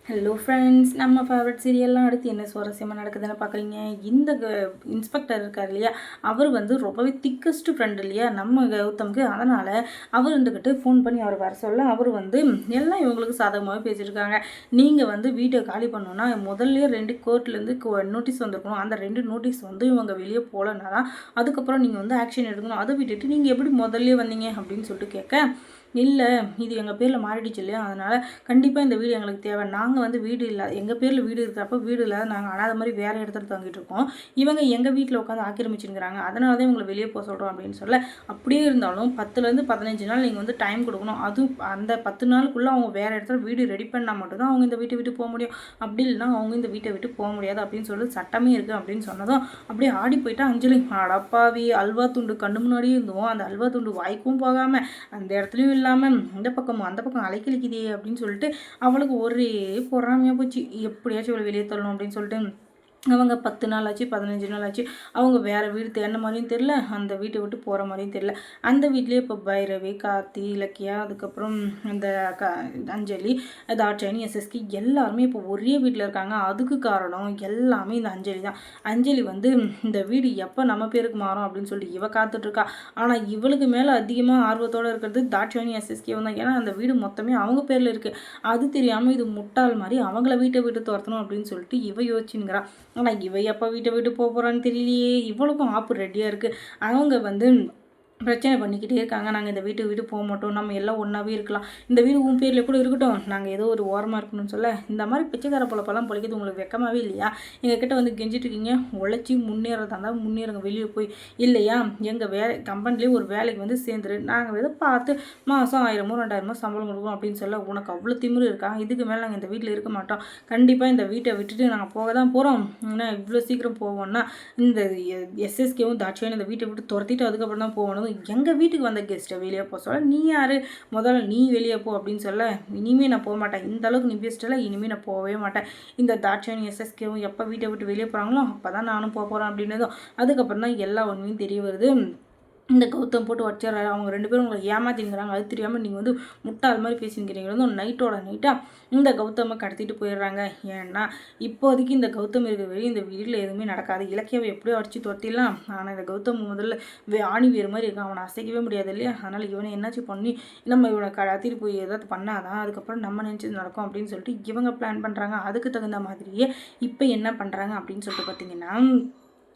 Hello friends, நம்ம favourite சீரியல்லாம் அடுத்து என்ன சுவாரஸ்யமாக நடக்குதுன்னு பார்க்குறீங்க. இந்த இன்ஸ்பெக்டர் இருக்கார் இல்லையா, அவர் வந்து ரொம்பவே திக்கஸ்ட் ஃப்ரெண்ட் இல்லையா நம்ம கௌதம்க்கு. அதனால் அவர் இருந்துக்கிட்டு ஃபோன் பண்ணி அவர் வர சொல்ல அவர் வந்து எல்லாம் இவங்களுக்கு சாதகமாகவே பேசியிருக்காங்க. நீங்கள் வந்து வீட்டை காலி பண்ணோன்னா முதல்ல 2 கோர்ட்லேருந்து நோட்டீஸ் வந்திருக்கணும். அந்த 2 நோட்டீஸ் வந்து இவங்க வெளியே போகலன்னா தான் அதுக்கப்புறம் நீங்கள் வந்து ஆக்ஷன் எடுக்கணும். அதை விட்டுட்டு நீங்கள் எப்படி முதல்ல வந்தீங்க அப்படின்னு சொல்லிட்டு கேட்க, இல்லை இது எங்கள் பேரில் மாறிடுச்சு இல்லையா, அதனால் கண்டிப்பாக இந்த வீடு எங்களுக்கு தேவை. நாங்கள் வந்து வீடு இல்லை, எங்கள் பேரில் வீடு இருக்கிறப்ப வீடு இல்லாத நாங்கள் அனாத மாதிரி வேறு இடத்துல தங்கிட்டு இருக்கோம். இவங்க எங்கள் வீட்டில் உட்காந்து ஆக்கிரமிச்சுங்கிறாங்க, அதனால தான் இவங்களை வெளியே போக சொல்கிறோம் அப்படின்னு சொல்ல, அப்படியே இருந்தாலும் 10லேருந்து 15 நாள் நீங்கள் வந்து டைம் கொடுக்கணும். அதுவும் அந்த 10 நாளுக்குள்ளே அவங்க வேறு இடத்துல வீடு ரெடி பண்ணால் மட்டும்தான் அவங்க இந்த வீட்டை விட்டு போக முடியும். அப்படி இல்லைன்னா அவங்க இந்த வீட்டை விட்டு போக முடியாது அப்படின்னு சொல்லி சட்டமே இருக்குது அப்படின்னு சொன்னதும் அப்படியே ஆடி போயிட்டா அஞ்சலி. அடப்பாவி, அல்வா துண்டு கண்ணு முன்னாடியே இருந்தோம், அந்த அல்வா துண்டு வாய்க்கும் போகாமல் அந்த இடத்துலையும் இல்லாமல் இந்த பக்கமும் அந்த பக்கம் அலைக்கழிக்குதே அப்படின்னு சொல்லிட்டு அவளுக்கு ஒரே பொறாமையாக போச்சு. எப்படியாச்சும் இவளை வெளியே தள்ளணும் அப்படின்னு சொல்லிட்டு அவங்க 10 நாள் ஆச்சு, 15 நாள் ஆச்சு. அவங்க வேறு வீடு தேடின மாதிரியும் தெரில, அந்த வீட்டை விட்டு போகிற மாதிரியும் தெரில. அந்த வீட்லேயே இப்போ பைரவி, கார்த்தி, இலக்கியா, அதுக்கப்புறம் இந்த அஞ்சலி, தாட்சாயணி, எஸ்எஸ்கி எல்லாருமே இப்போ ஒரே வீட்டில் இருக்காங்க. அதுக்கு காரணம் எல்லாமே இந்த அஞ்சலி தான். அஞ்சலி வந்து இந்த வீடு எப்போ நம்ம பேருக்கு மாறும் அப்படின்னு சொல்லிட்டு இவ காத்துட்ருக்கா. ஆனால் இவளுக்கு மேலே அதிகமாக ஆர்வத்தோடு இருக்கிறது தாட்சாயணி, எஸ்எஸ்கேவும் தான். ஏன்னா அந்த வீடு மொத்தமே அவங்க பேரில் இருக்குது. அது தெரியாமல் இது முட்டாள் மாதிரி அவங்கள வீட்டை விட்டு துரத்தணும் அப்படின்னு சொல்லிட்டு இவ யோசிச்சுங்கிறா. ஆனால் இவ எப்போ வீட்டை விட்டு போக போகிறான்னு தெரியலையே. இவளுக்கும் ஆப்பு ரெடியாக இருக்குது. அவங்க வந்து பிரச்சனை பண்ணிக்கிட்டே இருக்காங்க. நாங்கள் இந்த வீட்டை விட்டு போக மாட்டோம், நம்ம எல்லாம் ஒன்றாவே இருக்கலாம், இந்த வீடு உன் பேரில் கூட இருக்கட்டும், நாங்கள் ஏதோ ஒரு ஓரமாக இருக்கணும்னு சொல்ல, இந்த மாதிரி பிச்சைக்கார பொழப்பெல்லாம் பொழைக்கிறது உங்களுக்கு வெக்கமாகவே இல்லையா? எங்ககிட்ட வந்து கெஞ்சிட்டு இருக்கீங்க, உழைச்சி முன்னேறதா இருந்தால் முன்னேறுங்க, வெளியே போய். இல்லையா எங்கள் கம்பெனிலேயே ஒரு வேலைக்கு வந்து சேர்ந்துரு, நாங்கள் எதை பார்த்து மாதம் 1000 2000 சம்பளம் கொடுப்போம் அப்படின்னு சொல்ல, உனக்கு அவ்வளோ திமிரு இருக்கா? இதுக்கு மேலே நாங்கள் இந்த வீட்டில் இருக்க மாட்டோம், கண்டிப்பாக இந்த வீட்டை விட்டுட்டு நாங்கள் போக தான் போகிறோம். ஏன்னா இவ்வளோ சீக்கிரம் போவோம்னா இந்த எஸ்எஸ்கேவும் தாட்சியும் இந்த வீட்டை விட்டு துரத்திட்டு அதுக்கப்புறம் தான் போகணும். எங்கள் வீட்டுக்கு வந்த கெஸ்ட்டை வெளியே போக சொல்ல, நீ யார் முதல்ல நீ வெளியே போ அப்படின்னு சொல்ல, இனிமேல் நான் போக மாட்டேன், இந்த அளவுக்கு நீ பேசிட்டல, இனிமேல் நான் போகவே மாட்டேன். இந்த தாட்சாயணி எஸ்எஸ்கேவும் எப்போ வீட்டை விட்டு வெளியே போகிறாங்களோ அப்போ தான் நானும் போக போகிறேன் அப்படின்னதும் அதுக்கப்புறம் தான் எல்லா உண்மையும் தெரிய வருது. இந்த கௌதம் போட்டு வச்சிடறாரு, அவங்க 2 பேரும் உங்களை ஏமாத்திங்கிறாங்க, அது தெரியாமல் நீங்கள் வந்து முட்டாள் மாதிரி பேசிங்கிறீங்க. நைட்டோட நைட்டாக இந்த கௌதமை கடத்திட்டு போயிடுறாங்க. ஏன்னா இப்போதைக்கு இந்த கௌதம் இருக்கிற வரையும் இந்த வீட்டில் எதுவுமே நடக்காது. இலக்கியாவை எப்படியோ அடித்து துரத்திடலாம். ஆனால் இந்த கௌதம் முதல்ல ஆணி வேறு மாதிரி இருக்கான், அவனை அசைக்கவே முடியாது இல்லையா? அதனால் இவனை என்னாச்சும் பண்ணி நம்ம இவனை கடத்திட்டு போய் ஏதாவது பண்ணாதான் அதுக்கப்புறம் நம்ம நினச்சது நடக்கும் அப்படின்னு சொல்லிட்டு இவங்க பிளான் பண்ணுறாங்க. அதுக்கு தகுந்த மாதிரியே இப்போ என்ன பண்ணுறாங்க அப்படின்னு சொல்லிட்டு பார்த்தீங்கன்னா,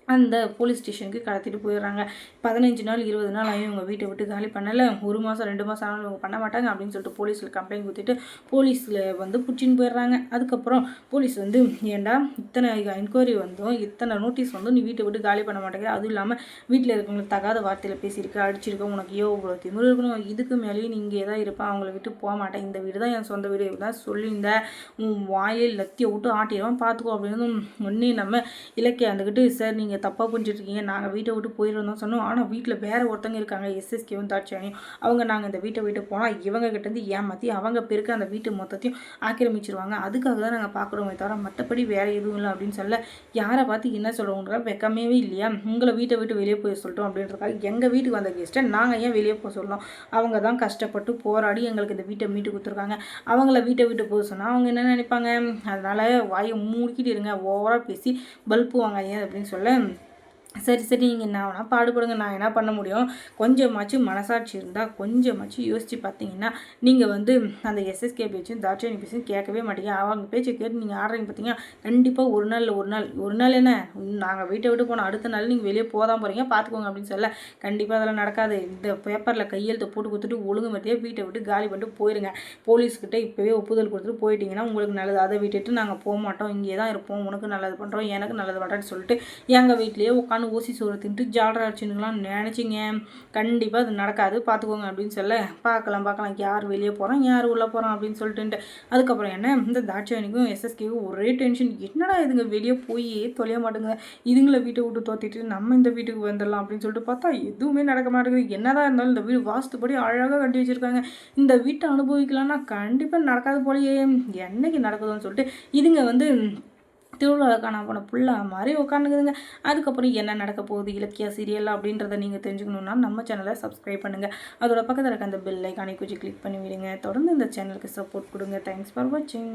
அந்த போலீஸ் ஸ்டேஷனுக்கு கடத்திட்டு போயிடுறாங்க. 15 நாள் 20 நாள் ஆகி இவங்க வீட்டை விட்டு காலி பண்ணலை, 1 மாதம் 2 மாதம் ஆனாலும் இவங்க பண்ண மாட்டாங்க அப்படின்னு சொல்லிட்டு போலீஸில் கம்ப்ளைண்ட் கொடுத்துட்டு போலீஸில் வந்து பிடிச்சின்னு போயிடுறாங்க. அதுக்கப்புறம் போலீஸ் வந்து, ஏண்டா இத்தனை என்கொயரி வந்தும் இத்தனை நோட்டீஸ் வந்து நீ வீட்டை விட்டு காலி பண்ண மாட்டேங்கிற, அதுவும் இல்லாமல் வீட்டில் இருக்கவங்களுக்கு தகாத வார்த்தையில் பேசியிருக்க, அடிச்சிருக்க, உனக்கு இவ்வளோ திமிரு இருக்கணும், இதுக்கு மேலேயும் நீ இங்கே தான் இருப்பேன், அவங்கள விட்டு போக மாட்டேன், இந்த வீடு தான் என் சொந்த வீடு தான் சொல்லியிருந்த, உன் வாயில் லத்தியை விட்டு ஆட்டிடுவான் பார்த்துக்கோ அப்படின்னு ஒன்றே நம்ம இலக்கிய வந்துக்கிட்டு, சார் நீங்கள் தப்பாக புரிஞ்சுட்ருக்கீங்க, நாங்கள் வீட்டை விட்டு போயிடுறோம் சொன்னோம், ஆனால் வீட்டில் வேறு ஒருத்தங்க இருக்காங்க, எஸ்எஸ்கேவும் தாட்சாயணியும், அவங்க நாங்கள் இந்த வீட்டை விட்டு போனால் இவங்க கிட்டேருந்து ஏமாற்றி அவங்க பேருக்கு அந்த வீட்டு மொத்தத்தையும் ஆக்கிரமிச்சிருவாங்க, அதுக்காக தான் நாங்கள் பார்க்குறோமே தவிர மற்றபடி வேறு எதுவும் இல்லை அப்படின்னு சொல்ல, யாரை பார்த்து என்ன சொல்கிறவங்க வெக்கமே இல்லையா? உங்களை வீட்டை விட்டு வெளியே போய் சொல்லிட்டோம் அப்படின்றதுக்காக எங்கள் வீட்டுக்கு வந்த கெஸ்ட்டை நாங்கள் ஏன் வெளியே போக சொல்லணும்? அவங்க தான் கஷ்டப்பட்டு போராடி எங்களுக்கு இந்த வீட்டை மீட்டு கொடுத்துருக்காங்க, அவங்கள வீட்டை விட்டு போக சொன்னால் அவங்க என்ன நினைப்பாங்க? அதனால் வாயை மூடிக்கிட்டு இருங்க, ஓவராக பேசி பல்பு வாங்காதீங்க அப்படின்னு சொல்ல, சரி சரி நீங்கள் என்ன வேணால் பாடுபடுங்க, நான் என்ன பண்ண முடியும்? கொஞ்சமாச்சும் மனசாட்சி இருந்தால் கொஞ்சமாச்சும் யோசித்து பார்த்தீங்கன்னா நீங்கள் வந்து அந்த எஸ்எஸ்கே பேச்சும் தாட்சாயணி பேச்சும் கேட்கவே மாட்டீங்க. அவங்க பேச்சை கேட்டு நீங்கள் ஆடுறீங்க பார்த்தீங்கன்னா, கண்டிப்பாக ஒரு நாள் ஒரு நாள் என்ன, நாங்கள் வீட்டை விட்டு போனால் அடுத்த நாள் நீங்கள் வெளியே போதான் போகிறீங்க பார்த்துக்கோங்க அப்படின்னு சொல்ல, கண்டிப்பாக அதெல்லாம் நடக்காது. இந்த பேப்பரில் கையெழுத்து போட்டு கொடுத்துட்டு ஒழுங்கு மத்தியே வீட்டை விட்டு காலி பண்ணிட்டு போயிடுங்க. போலீஸ்கிட்ட இப்போவே ஒப்புதல் கொடுத்துட்டு போயிட்டீங்கன்னா உங்களுக்கு நல்லது, அதை விட்டுட்டு நாங்கள் போக மாட்டோம், இங்கே தான் இருப்போம், உனக்கு நல்லது பண்ணுறோம், எனக்கு நல்லது பண்ணுறேன்னு சொல்லிட்டு எங்கள் வீட்லேயே உட்காந்து ஊசி சோறு தின்ட்டு ஜாலரா அடிச்சுன்னுலாம் நினச்சிங்க, கண்டிப்பாக அது நடக்காது பார்த்துக்கோங்க அப்படின்னு சொல்ல, பார்க்கலாம் யார் வெளியே போகிறோம் யார் உள்ளே போகிறோம் அப்படின்னு சொல்லிட்டு, அதுக்கப்புறம் என்ன இந்த தாட்சாயணிக்கும் எஸ்எஸ்கேவும் ஒரே டென்ஷன், என்னடா இதுங்க வெளியே போய் தொலைய மாட்டேங்க, இதுங்களை வீட்டை விட்டு தோத்திட்டு நம்ம இந்த வீட்டுக்கு வந்துடலாம் அப்படின்னு சொல்லிட்டு பார்த்தா எதுவுமே நடக்க மாட்டேங்குது. என்னதான் இருந்தாலும் இந்த வீடு வாஸ்துப்படி அழகாக கட்டி வச்சுருக்காங்க, இந்த வீட்டை அனுபவிக்கலாம்னா கண்டிப்பாக நடக்காது போலயே, என்னைக்கு நடக்குதுன்னு சொல்லிட்டு இதுங்க வந்து திருவிழாவில் காண போன புள்ளா மாதிரி உட்காந்துக்குதுங்க. அதுக்கப்புறம் என்ன நடக்க போகுது இலக்கியா சீரியல் அப்படின்றத நீங்கள் தெரிஞ்சுக்கணுன்னா நம்ம சேனலை சப்ஸ்கிரைப் பண்ணுங்கள். அதோட பக்கத்தில் இருக்க அந்த பெல் ஐக்கானை கொஞ்சம் கிளிக் பண்ணி விடுங்க. தொடர்ந்து இந்த சேனலுக்கு சப்போர்ட் கொடுங்க. தேங்க்ஸ் ஃபார் வாட்சிங்.